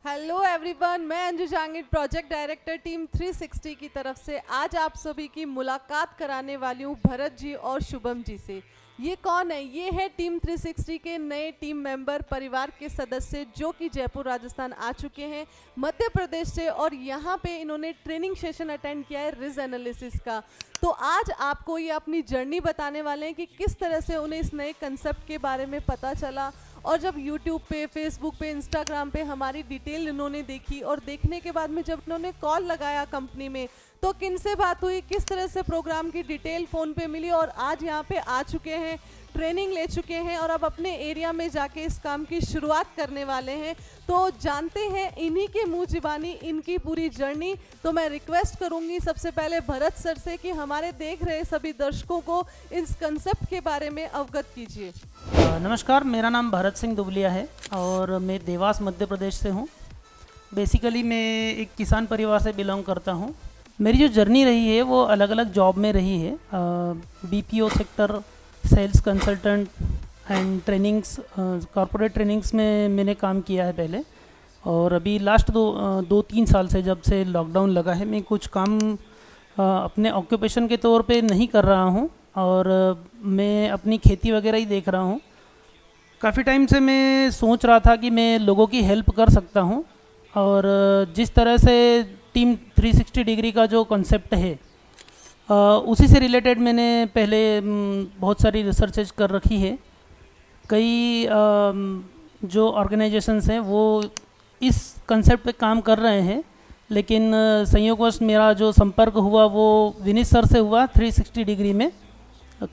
Hello everyone, मैं Anju Jahangir project director team 360 की तरफ से आज आप सभी की मुलाकात कराने वाली हूँ भरत जी और शुभम जी से। ये कौन है? ये है टीम 360 के नए टीम मेंबर, परिवार के सदस्य जो कि जयपुर राजस्थान आ चुके हैं मध्य प्रदेश से, और यहाँ पे इन्होंने ट्रेनिंग सेशन अटेंड किया है रिज एनालिसिस का। तो आज आपको ये अपनी जर्नी बताने वाले हैं कि किस तरह से उन्हें इस नए कंसेप्ट के बारे में पता चला, और जब YouTube पे, Facebook पे, Instagram पे हमारी डिटेल इन्होंने देखी, और देखने के बाद में जब इन्होंने कॉल लगाया कंपनी में तो किन से बात हुई, किस तरह से प्रोग्राम की डिटेल फ़ोन पे मिली, और आज यहाँ पे आ चुके हैं, ट्रेनिंग ले चुके हैं और अब अपने एरिया में जाके इस काम की शुरुआत करने वाले हैं। तो जानते हैं इन्हीं के मुँह ज़बानी इनकी पूरी जर्नी। तो मैं रिक्वेस्ट करूँगी सबसे पहले भरत सर से कि हमारे देख रहे सभी दर्शकों को इस कंसेप्ट के बारे में अवगत कीजिए। नमस्कार, मेरा नाम भरत सिंह दुबलिया है और मैं देवास मध्य प्रदेश से हूँ। बेसिकली मैं एक किसान परिवार से बिलोंग करता हूँ। मेरी जो जर्नी रही है वो अलग अलग जॉब में रही है। BPO sector, sales consultant and trainings, corporate trainings में मैंने काम किया है पहले, और अभी लास्ट दो तीन साल से जब से लॉकडाउन लगा है मैं कुछ काम अपने ऑक्यूपेशन के तौर पे नहीं कर रहा हूँ और मैं अपनी खेती वगैरह ही देख रहा हूँ। काफ़ी टाइम से मैं सोच रहा था कि मैं लोगों की हेल्प कर सकता हूँ, और जिस तरह से टीम 360 डिग्री का जो कॉन्सेप्ट है उसी से रिलेटेड मैंने पहले बहुत सारी रिसर्चेज कर रखी है। कई जो ऑर्गेनाइजेशंस हैं वो इस कंसेप्ट पे काम कर रहे हैं, लेकिन संयोगवश मेरा जो संपर्क हुआ वो विनीत सर से हुआ 360 डिग्री में।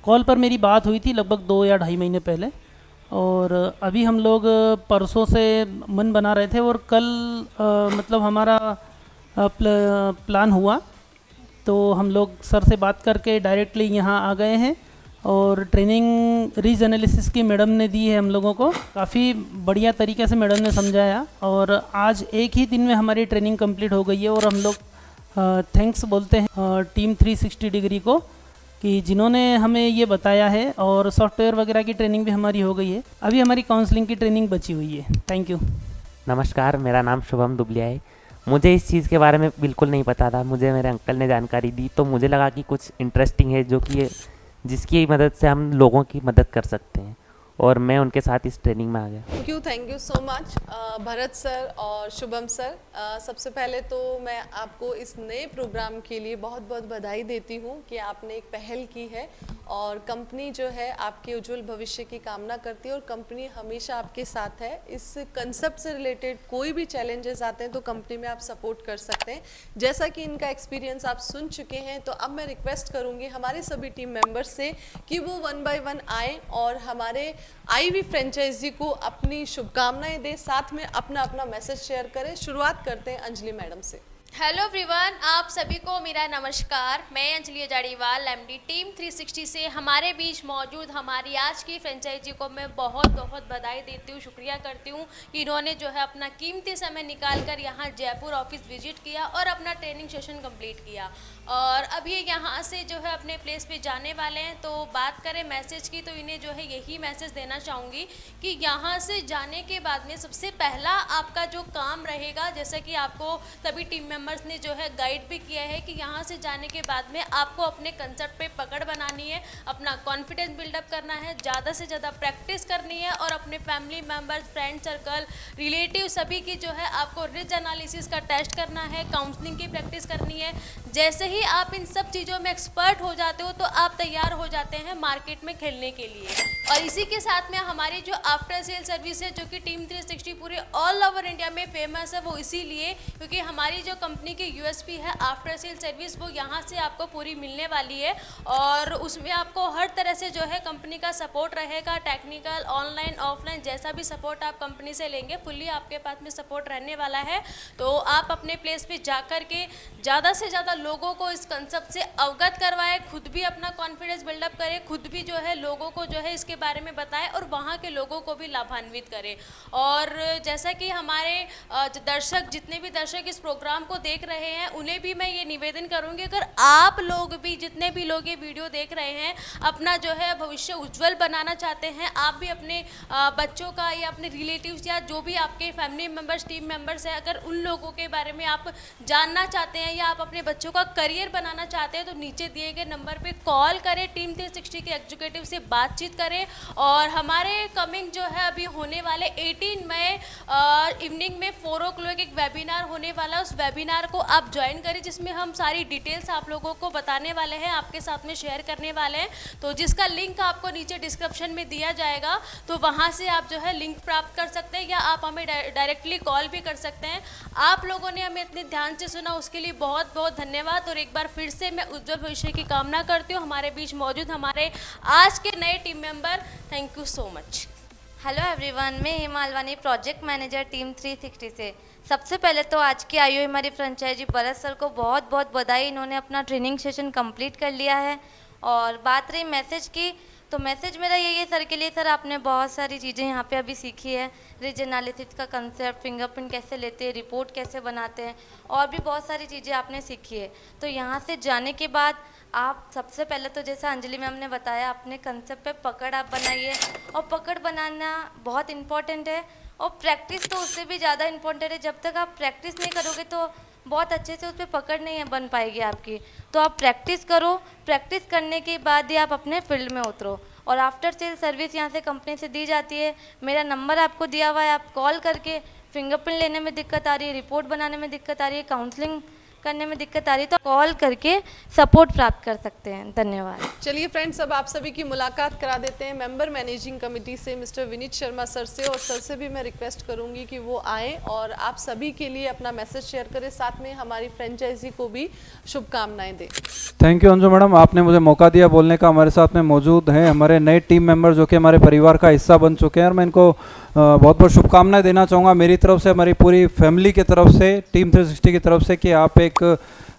कॉल पर मेरी बात हुई थी लगभग 2 या ढाई महीने पहले, और अभी हम लोग परसों से मन बना रहे थे और कल मतलब हमारा प्लान हुआ, तो हम लोग सर से बात करके डायरेक्टली यहाँ आ गए हैं। और ट्रेनिंग रीज एनालिसिस की मैडम ने दी है हम लोगों को, काफ़ी बढ़िया तरीके से मैडम ने समझाया, और आज एक ही दिन में हमारी ट्रेनिंग कंप्लीट हो गई है। और हम लोग थैंक्स बोलते हैं टीम 360 डिग्री को कि जिन्होंने हमें ये बताया है, और सॉफ्टवेयर वगैरह की ट्रेनिंग भी हमारी हो गई है। अभी हमारी काउंसलिंग की ट्रेनिंग बची हुई है। Thank you. नमस्कार, मेरा नाम शुभम दुबलिया है। मुझे इस चीज़ के बारे में बिल्कुल नहीं पता था, मुझे मेरे अंकल ने जानकारी दी, तो मुझे लगा कि कुछ इंटरेस्टिंग है जो कि जिसकी मदद से हम लोगों की मदद कर सकते हैं, और मैं उनके साथ इस ट्रेनिंग में आ गया। Thank you so much Bharat sir और शुभम सर। सबसे पहले तो मैं आपको इस नए प्रोग्राम के लिए बहुत बहुत बधाई देती हूँ कि आपने एक पहल की है, और कंपनी जो है आपके उज्जवल भविष्य की कामना करती है, और कंपनी हमेशा आपके साथ है। इस कंसेप्ट से रिलेटेड कोई भी चैलेंजेस आते हैं तो कंपनी में आप सपोर्ट कर सकते हैं। जैसा कि इनका एक्सपीरियंस आप सुन चुके हैं, तो अब मैं रिक्वेस्ट करूँगी हमारे सभी टीम मेंबर्स से कि वो 1 बाय 1 आए और हमारे आईवी फ्रेंचाइजी को अपनी शुभकामनाएं दें, साथ में अपना अपना मैसेज शेयर करें। शुरुआत करते हैं अंजलि मैडम से। हेलो एवरीवन, आप सभी को मेरा नमस्कार। मैं अंजलि जाड़ीवाल, एमडी टीम 360 से हमारे बीच मौजूद हमारी आज की फ्रेंचाइजी को मैं बहुत बहुत बधाई देती हूँ, शुक्रिया करती हूँ कि इन्होंने जो है अपना कीमती समय निकाल कर यहाँ जयपुर ऑफिस विजिट किया और अपना ट्रेनिंग सेशन कंप्लीट किया, और अभी यहाँ से जो है अपने प्लेस पे जाने वाले हैं। तो बात करें मैसेज की, तो इन्हें जो है यही मैसेज देना चाहूँगी कि यहाँ से जाने के बाद में सबसे पहला आपका जो काम रहेगा, जैसा कि आपको सभी टीम मेंबर्स ने जो है गाइड भी किया है कि यहाँ से जाने के बाद में आपको अपने कंसेप्ट पे पकड़ बनानी है, अपना कॉन्फिडेंस बिल्डअप करना है, ज़्यादा से ज़्यादा प्रैक्टिस करनी है, और अपने family members, friend circle, relative सभी की जो है आपको रिच एनालिसिस का टेस्ट करना है, काउंसलिंग की प्रैक्टिस करनी है। जैसे ही आप इन सब चीज़ों में एक्सपर्ट हो जाते हो तो आप तैयार हो जाते हैं मार्केट में खेलने के लिए। और इसी के साथ में हमारी जो आफ्टर सेल सर्विस है, जो कि टीम 360 पूरे ऑल ओवर इंडिया में फेमस है, वो इसीलिए क्योंकि हमारी जो कंपनी की यूएसपी है आफ्टर सेल सर्विस, वो यहाँ से आपको पूरी मिलने वाली है, और उसमें आपको हर तरह से जो है कंपनी का सपोर्ट रहेगा, टेक्निकल, ऑनलाइन, ऑफलाइन, जैसा भी सपोर्ट आप कंपनी से लेंगे फुल्ली आपके पास में सपोर्ट रहने वाला है। तो आप अपने प्लेस पे जा कर के ज़्यादा से ज़्यादा लोगों को इस कंसेप्ट से अवगत करवाए, खुद भी अपना कॉन्फिडेंस बिल्डअप करे, खुद भी जो है लोगों को जो है इसके बारे में बताए और वहाँ के लोगों को भी लाभान्वित करे। और जैसा कि हमारे दर्शक, जितने भी दर्शक इस प्रोग्राम को देख रहे हैं, उन्हें भी मैं ये निवेदन करूँगी, अगर आप लोग भी, जितने भी लोग ये वीडियो देख रहे हैं, अपना जो है भविष्य उज्जवल बनाना चाहते हैं, आप भी अपने बच्चों का या अपने रिलेटिव्स या जो भी आपके फैमिली मेम्बर्स, टीम मेम्बर्स हैं, अगर उन लोगों के बारे में आप जानना चाहते हैं या आप अपने बच्चों का करियर बनाना चाहते हैं, तो नीचे दिए गए नंबर पे कॉल करें, टीम 360 के एग्जीक्यूटिव से बातचीत करें। और हमारे कमिंग जो है अभी होने वाले 18 मई इवनिंग में 4 o'clock एक वेबिनार होने वाला है, उस वेबिनार को आप ज्वाइन करें, जिसमें हम सारी डिटेल्स आप लोगों को बताने वाले हैं, आपके साथ में शेयर करने वाले हैं। तो जिसका लिंक आपको नीचे डिस्क्रिप्शन में दिया जाएगा, तो वहाँ से आप जो है लिंक प्राप्त कर सकते हैं या आप हमें डायरेक्टली कॉल भी कर सकते हैं। आप लोगों ने हमें इतने ध्यान से सुना, उसके लिए बहुत बहुत धन्यवाद। और एक बार फिर से मैं उज्जवल भविष्य की कामना करती हूँ। हमारे बीच मौजूद हमारे आज के नए team member, thank you so much. Hello everyone, मैं Hema Alwani, project manager team 360 से। सबसे पहले तो आज की आई हुई हमारी फ्रेंचाइजी भरत सर को बहुत बहुत बधाई, इन्होंने अपना ट्रेनिंग सेशन कंप्लीट कर लिया है। और बात रही मैसेज की, तो मैसेज मेरा यही है सर के लिए, सर आपने बहुत सारी चीज़ें यहाँ पे अभी सीखी है, रिज एनालिसिस का कंसेप्ट, फिंगरप्रिंट कैसे लेते हैं, रिपोर्ट कैसे बनाते हैं, और भी बहुत सारी चीज़ें आपने सीखी है। तो यहाँ से जाने के बाद आप सबसे पहले तो जैसा अंजलि मैम ने बताया, अपने कंसेप्ट पे पकड़ आप बनाइए, और पकड़ बनाना बहुत इम्पॉर्टेंट है, और प्रैक्टिस तो उससे भी ज़्यादा इम्पॉर्टेंट है। जब तक आप प्रैक्टिस नहीं करोगे तो बहुत अच्छे से उस पर पकड़ नहीं बन पाएगी आपकी। तो आप प्रैक्टिस करो, प्रैक्टिस करने के बाद ही आप अपने फील्ड में उतरो। और आफ्टर सेल सर्विस यहाँ से कंपनी से दी जाती है, मेरा नंबर आपको दिया हुआ है, आप कॉल करके फिंगरप्रिंट लेने में दिक्कत आ रही है, रिपोर्ट बनाने में दिक्कत आ रही है, काउंसलिंग करने में दिक्कत आ रही है, तो कॉल करके सपोर्ट प्राप्त कर सकते हैं। धन्यवाद। चलिए फ्रेंड्स, अब आप सभी की मुलाकात करा देते हैं मेंबर मैनेजिंग कमेटी से मिस्टर विनीत शर्मा सर से। और सर से भी मैं रिक्वेस्ट करूंगी कि वो आएँ और आप सभी के लिए अपना मैसेज शेयर करें, साथ में हमारी फ्रेंचाइजी को भी शुभकामनाएं दें। थैंक यू अंजू मैडम, आपने मुझे मौका दिया बोलने का। हमारे साथ में मौजूद हैं हमारे नए टीम मेंबर जो कि हमारे परिवार का हिस्सा बन चुके हैं, और मैं इनको बहुत बहुत शुभकामनाएं देना चाहूँगा मेरी तरफ से, हमारी पूरी फैमिली की तरफ से, टीम 360 की तरफ से, कि आप एक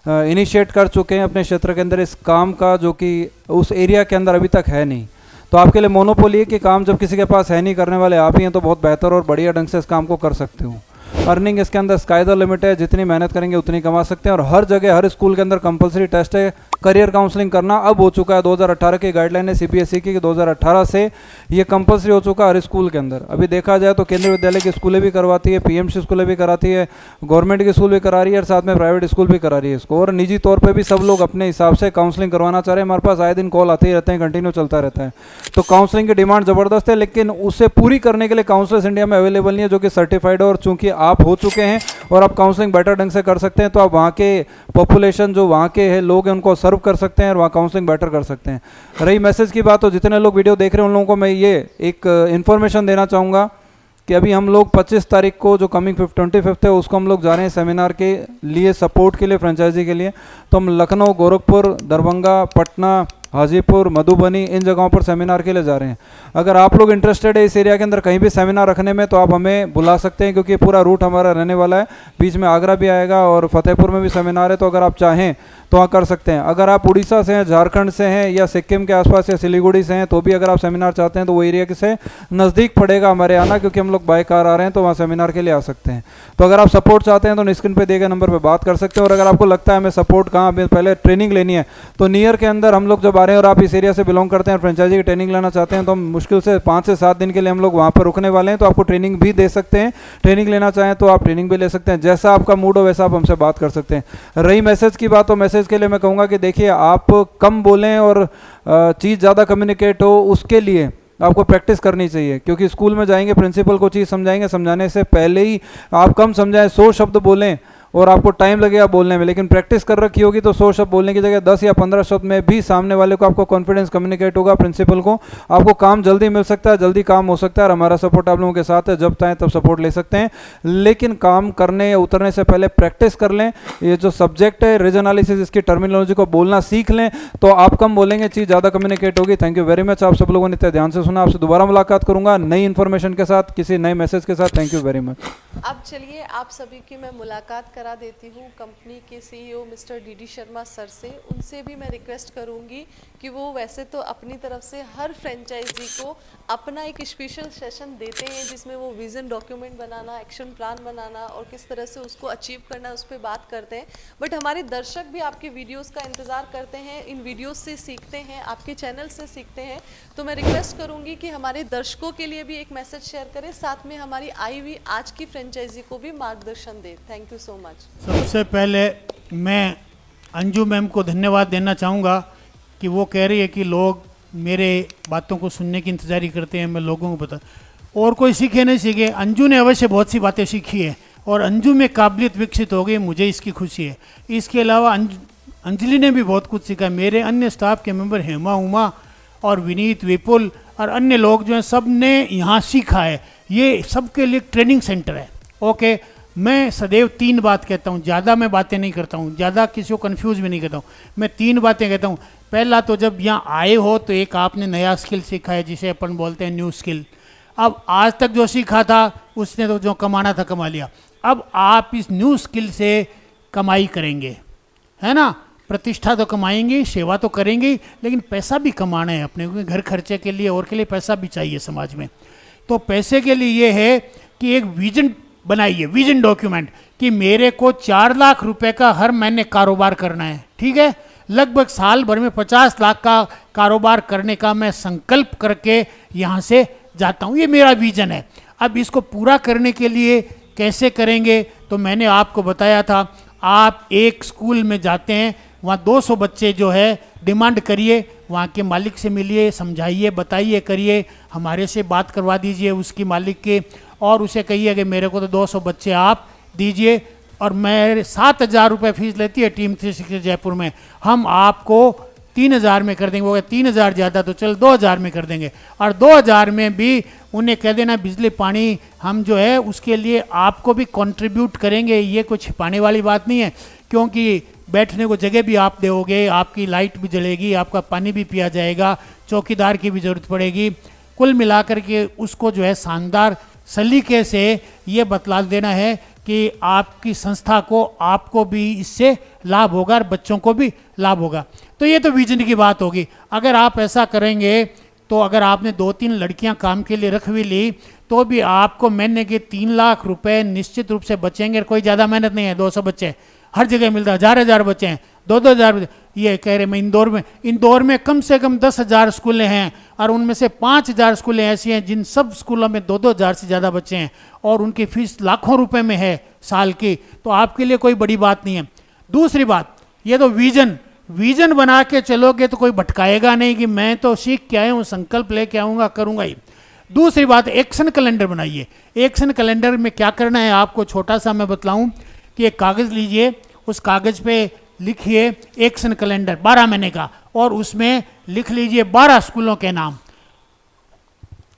इनिशिएट कर चुके हैं अपने क्षेत्र के अंदर इस काम का, जो कि उस एरिया के अंदर अभी तक है नहीं। तो आपके लिए मोनोपोली है कि काम जब किसी के पास है नहीं, करने वाले आप ही हैं, तो बहुत बेहतर और बढ़िया ढंग से इस काम को कर सकते हो। अर्निंग इसके अंदर स्काई द लिमिट है, जितनी मेहनत करेंगे उतनी कमा सकते हैं। और हर जगह, हर स्कूल के अंदर कंपलसरी टेस्ट है, करियर काउंसलिंग करना अब हो चुका है। 2018 की गाइडलाइन है सीबीएसई की, 2018 से ये कंपलसरी हो चुका है हर स्कूल के अंदर। अभी देखा जाए तो केंद्रीय विद्यालय की स्कूलें भी करवाती है, पीएमसी स्कूलें भी कराती है, गवर्नमेंट की स्कूल भी करा रही है, और साथ में प्राइवेट स्कूल भी करा रही है इसको। और निजी तौर पर भी सब लोग अपने हिसाब से काउंसलिंग करवाना चाह रहे हैं। हमारे पास आए दिन कॉल आते ही रहते हैं, कंटिन्यू चलता रहता है। तो काउंसलिंग की डिमांड ज़बरदस्त है, लेकिन उसे पूरी करने के लिए काउंसलर्स इंडिया में अवेलेबल नहीं है जो कि सर्टिफाइड है। और चूंकि आप हो चुके हैं और आप काउंसलिंग बेटर ढंग से कर सकते हैं, तो आप वहाँ के पॉपुलेशन, जो वहाँ के है लोग हैं, उनको सर्व कर सकते हैं और वहाँ काउंसलिंग बेटर कर सकते हैं। रही मैसेज की बात, तो जितने लोग वीडियो देख रहे हैं उन लोगों को मैं ये एक इन्फॉर्मेशन देना चाहूँगा कि अभी हम लोग 25 तारीख को, जो कमिंग 25 है, उसको हम लोग जा रहे हैं सेमिनार के लिए, सपोर्ट के लिए, फ्रेंचाइजी के लिए। तो हम लखनऊ, गोरखपुर, दरभंगा, पटना, हाजीपुर, मधुबनी, इन जगहों पर सेमिनार के लिए जा रहे हैं। अगर आप लोग इंटरेस्टेड है इस एरिया के अंदर कहीं भी सेमिनार रखने में, तो आप हमें बुला सकते हैं, क्योंकि पूरा रूट हमारा रहने वाला है। बीच में आगरा भी आएगा और फतेहपुर में भी सेमिनार है, तो अगर आप चाहें तो वहाँ कर सकते हैं। अगर आप उड़ीसा से हैं, झारखंड से हैं, या सिक्किम के आसपास या सिलीगुड़ी से हैं, तो भी अगर आप सेमिनार चाहते हैं तो वो एरिया से नज़दीक पड़ेगा हमारे आना, क्योंकि हम लोग बाय कार आ रहे हैं, तो वहाँ सेमिनार के लिए आ सकते हैं। तो अगर आप सपोर्ट चाहते हैं तो स्क्रीन पे दिए गए नंबर पर बात कर सकते हैं। और अगर आपको लगता है हमें सपोर्ट कहाँ, हमें पहले ट्रेनिंग लेनी है, तो नियर के अंदर हम लोग जब आ रहे हैं और आप इस एरिया से बिलोंग करते हैं और फ्रेंचाइजी की ट्रेनिंग लेना चाहते हैं, तो हम मुश्किल से 5 से 7 दिन के लिए हम लोग वहाँ पर रुकने वाले हैं। तो आपको ट्रेनिंग भी दे सकते हैं, ट्रेनिंग लेना चाहें तो आप ट्रेनिंग भी ले सकते हैं। जैसा आपका मूड हो वैसा आप हमसे बात कर सकते हैं। रही मैसेज की बात, तो मैसेज के लिए मैं कहूँगा कि देखिए, आप कम बोलें और चीज़ ज़्यादा कम्युनिकेट हो, उसके लिए आपको प्रैक्टिस करनी चाहिए। क्योंकि स्कूल में जाएंगे, प्रिंसिपल को चीज़ समझाएंगे, समझाने से पहले ही आप कम समझाएं, 100 शब्द बोलें और आपको टाइम लगेगा बोलने में, लेकिन प्रैक्टिस कर रखी होगी तो 100 शब्द बोलने की जगह 10 या 15 शब्द में भी सामने वाले को आपको कॉन्फिडेंस कम्युनिकेट होगा, प्रिंसिपल को, आपको काम जल्दी मिल सकता है, जल्दी काम हो सकता है। और हमारा सपोर्ट आप लोगों के साथ है, जब चाहें तब सपोर्ट ले सकते हैं, लेकिन काम करने या उतरने से पहले प्रैक्टिस कर लें। ये जो सब्जेक्ट है रिज एनालिसिस, इसकी टर्मिनोलॉजी को बोलना सीख लें, तो आप कम बोलेंगे, चीज़ ज़्यादा कम्युनिकेट होगी। थैंक यू वेरी मच, आप सब लोगों ने इतने ध्यान से सुना। आपसे दोबारा मुलाकात करूंगा नई इन्फॉर्मेशन के साथ, किसी नए मैसेज के साथ। Thank you very much. अब चलिए आप सभी की मैं मुलाकात करा देती हूँ कंपनी के CEO mister DD Sharma sir से। उनसे भी मैं रिक्वेस्ट करूँगी कि वो वैसे तो अपनी तरफ से हर फ्रेंचाइजी को अपना एक स्पेशल सेशन देते हैं जिसमें वो विज़न डॉक्यूमेंट बनाना, एक्शन प्लान बनाना और किस तरह से उसको अचीव करना उस पर बात करते हैं। बट हमारे दर्शक भी आपके वीडियोस का इंतज़ार करते हैं, इन वीडियोस से सीखते हैं, आपके चैनल से सीखते हैं। तो मैं रिक्वेस्ट करूँगी कि हमारे दर्शकों के लिए भी एक मैसेज शेयर करें, साथ में हमारी आई हुई आज की फ्रेंचाइजी को भी मार्गदर्शन दें। Thank you so much. सबसे पहले मैं अंजू मैम को धन्यवाद देना चाहूँगा कि वो कह रही है कि लोग मेरे बातों को सुनने की इंतज़ारी करते हैं, मैं लोगों को बता, और कोई सीखे नहीं सीखे, अंजू ने अवश्य बहुत सी बातें सीखी है और अंजू में काबिलियत विकसित हो गई, मुझे इसकी खुशी है। इसके अलावा अंजलि ने भी बहुत कुछ सीखा। मेरे अन्य स्टाफ के मेंबर हेमा, उमा और विनीत, विपुल और अन्य लोग जो हैं सब ने यहाँ सीखा है। ये सबके लिए ट्रेनिंग सेंटर है। ओके, मैं सदैव 3 बात कहता हूँ, ज़्यादा मैं बातें नहीं करता हूँ, ज़्यादा किसी को कंफ्यूज भी नहीं करता हूँ। मैं 3 बातें कहता हूँ। पहला तो जब यहाँ आए हो तो एक आपने नया स्किल सीखा है जिसे अपन बोलते हैं न्यू स्किल। अब आज तक जो सीखा था उसने तो जो कमाना था कमा लिया। अब आप इस न्यू स्किल से कमाई करेंगे, है ना। प्रतिष्ठा तो कमाएंगे, सेवा तो करेंगे, लेकिन पैसा भी कमाना है अपने को, घर खर्चे के लिए और के लिए पैसा भी चाहिए समाज में। तो पैसे के लिए ये है कि एक विजन बनाइए, विजन डॉक्यूमेंट, कि मेरे को 4 लाख रुपए का हर महीने कारोबार करना है। ठीक है, लगभग साल भर में 50 लाख का कारोबार करने का मैं संकल्प करके यहाँ से जाता हूँ। ये मेरा विजन है। अब इसको पूरा करने के लिए कैसे करेंगे, तो मैंने आपको बताया था, आप एक स्कूल में जाते हैं, वहाँ 200 बच्चे जो है डिमांड करिए, वहाँ के मालिक से मिलिए, समझाइए, बताइए, करिए, हमारे से बात करवा दीजिए उसकी मालिक के, और उसे कहिए कि मेरे को तो 200 बच्चे आप दीजिए और मैं 7,000 रुपये फीस लेती है टीम 360 जयपुर में, हम आपको 3,000 में कर देंगे। वो 3,000 ज़्यादा तो चल 2,000 में कर देंगे, और 2,000 में भी उन्हें कह देना बिजली पानी हम जो है उसके लिए आपको भी कंट्रीब्यूट करेंगे। ये कुछ छिपाने वाली बात नहीं है, क्योंकि बैठने को जगह भी आप दोगे, आपकी लाइट भी जलेगी, आपका पानी भी पिया जाएगा, चौकीदार की भी ज़रूरत पड़ेगी। कुल मिलाकर के उसको जो है शानदार सलीके से ये बतला देना है कि आपकी संस्था को, आपको भी इससे लाभ होगा और बच्चों को भी लाभ होगा। तो ये तो विजन की बात होगी। अगर आप ऐसा करेंगे तो अगर आपने 2-3 लड़कियां काम के लिए रख भी ली तो भी आपको महीने के 3 लाख रुपए निश्चित रूप से बचेंगे। कोई ज़्यादा मेहनत नहीं है, 200 बच्चे हर जगह मिलता है, 1,000 बच्चे हैं, 2,000। ये कह रहे मैं इंदौर में कम से कम 10,000 स्कूलें हैं और उनमें से 5,000 स्कूलें ऐसी हैं जिन सब स्कूलों में 2,000 से ज़्यादा बच्चे हैं और उनकी फीस लाखों रुपए में है साल की। तो आपके लिए कोई बड़ी बात नहीं है। दूसरी बात, ये तो विजन बना के चलोगे तो कोई भटकाएगा नहीं कि मैं तो सीख के आया हूँ, संकल्प लेके आऊँगा, करूँगा ही। दूसरी बात, एक्शन कैलेंडर बनाइए। एक्शन कैलेंडर में क्या करना है आपको छोटा सा मैं बतलाऊँ कि एक कागज़ लीजिए, उस कागज़ पे लिखिए एक्शन कैलेंडर 12 महीने का, और उसमें लिख लीजिए 12 स्कूलों के नाम।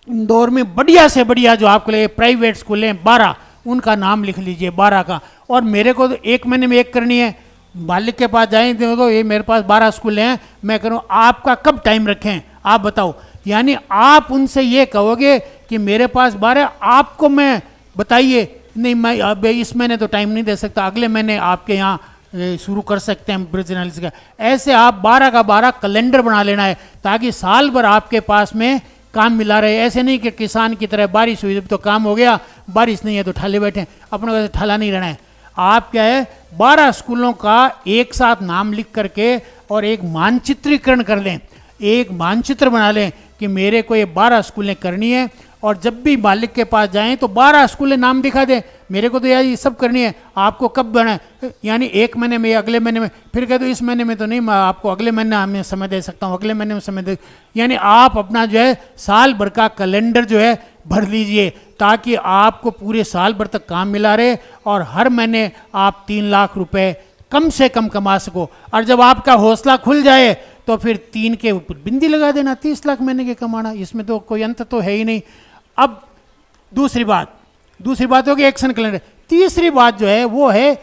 इंदौर में बढ़िया से बढ़िया जो आपको लगे प्राइवेट स्कूल हैं 12, उनका नाम लिख लीजिए 12 का। और मेरे को तो 1 महीने में एक करनी है। मालिक के पास जाएं देखो ये मेरे पास 12 स्कूल हैं, मैं करूँ, आपका कब टाइम रखें आप बताओ। यानी आप उनसे ये कहोगे कि मेरे पास 12, आपको मैं बताइए नहीं मैं अब इस महीने तो टाइम नहीं दे सकता, अगले महीने आपके यहाँ शुरू कर सकते हैं ब्रिज एनालिसिस का। ऐसे आप 12 का 12 कैलेंडर बना लेना है ताकि साल भर आपके पास में काम मिला रहे। ऐसे नहीं कि किसान की तरह बारिश हुई तो काम हो गया, बारिश नहीं है तो ठाले बैठे, अपने को ठाला नहीं रहना है। आप क्या है 12 स्कूलों का एक साथ नाम लिख करके और एक मानचित्रीकरण कर लें, एक मानचित्र बना लें कि मेरे को ये 12 स्कूलें करनी है। और जब भी मालिक के पास जाएं तो 12 स्कूलें नाम दिखा दें, मेरे को तो यार ये सब करनी है, आपको कब बना है, यानी 1 महीने में या अगले महीने में, फिर कह दो इस महीने में तो नहीं, मैं आपको अगले महीने हमें समय दे सकता हूँ, अगले महीने में समय दे। यानी आप अपना जो है साल भर का कैलेंडर जो है भर लीजिए ताकि आपको पूरे साल भर तक काम मिला रहे और हर महीने आप 3 लाख रुपए कम से कम कमा सको। और जब आपका हौसला खुल जाए तो फिर 3 के ऊपर बिंदी लगा देना, 30 लाख महीने के कमाना, इसमें तो कोई अंत तो है ही नहीं। अब दूसरी बात होगी एक्शन कैलेंडर। तीसरी बात जो है वो है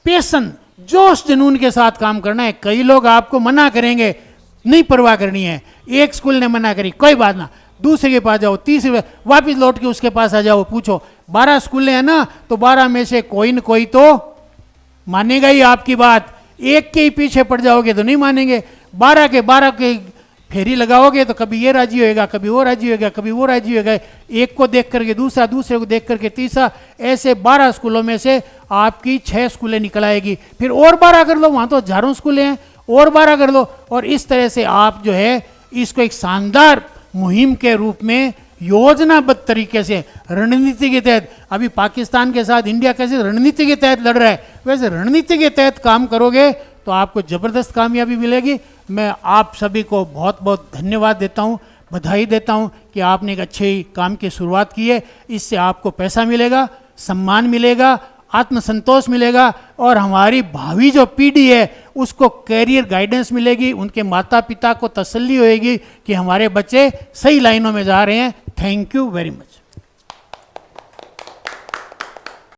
पैशन, जोश जुनून के साथ काम करना है। कई लोग आपको मना करेंगे, नहीं परवाह करनी है। एक स्कूल ने मना करी, कोई बात ना, दूसरे के पास जाओ, तीसरे वापस लौट के उसके पास आ जाओ, पूछो 12 स्कूलें हैं ना, तो 12 में से कोई न कोई तो मानेगा ही आपकी बात। एक के ही पीछे पड़ जाओगे तो नहीं मानेंगे। 12 के फेरी लगाओगे तो कभी ये राजी होएगा, कभी वो राजी होएगा, कभी वो राजी होएगा। एक को देख करके दूसरा, दूसरे को देख करके तीसरा, ऐसे 12 स्कूलों में से आपकी 6 स्कूलें निकल आएगी। फिर और 12 कर लो, वहाँ तो हजारों स्कूलें हैं, और 12 कर लो। और इस तरह से आप जो है इसको एक शानदार मुहिम के रूप में योजनाबद्ध तरीके से रणनीति के तहत, अभी पाकिस्तान के साथ इंडिया कैसे रणनीति के तहत लड़ रहा है, वैसे रणनीति के तहत काम करोगे तो आपको ज़बरदस्त कामयाबी मिलेगी। मैं आप सभी को बहुत बहुत धन्यवाद देता हूँ, बधाई देता हूँ कि आपने एक अच्छे काम की शुरुआत की है। इससे आपको पैसा मिलेगा, सम्मान मिलेगा, आत्मसंतोष मिलेगा, और हमारी भावी जो पीढ़ी है उसको कैरियर गाइडेंस मिलेगी, उनके माता पिता को तसल्ली होएगी कि हमारे बच्चे सही लाइनों में जा रहे हैं। Thank you very much.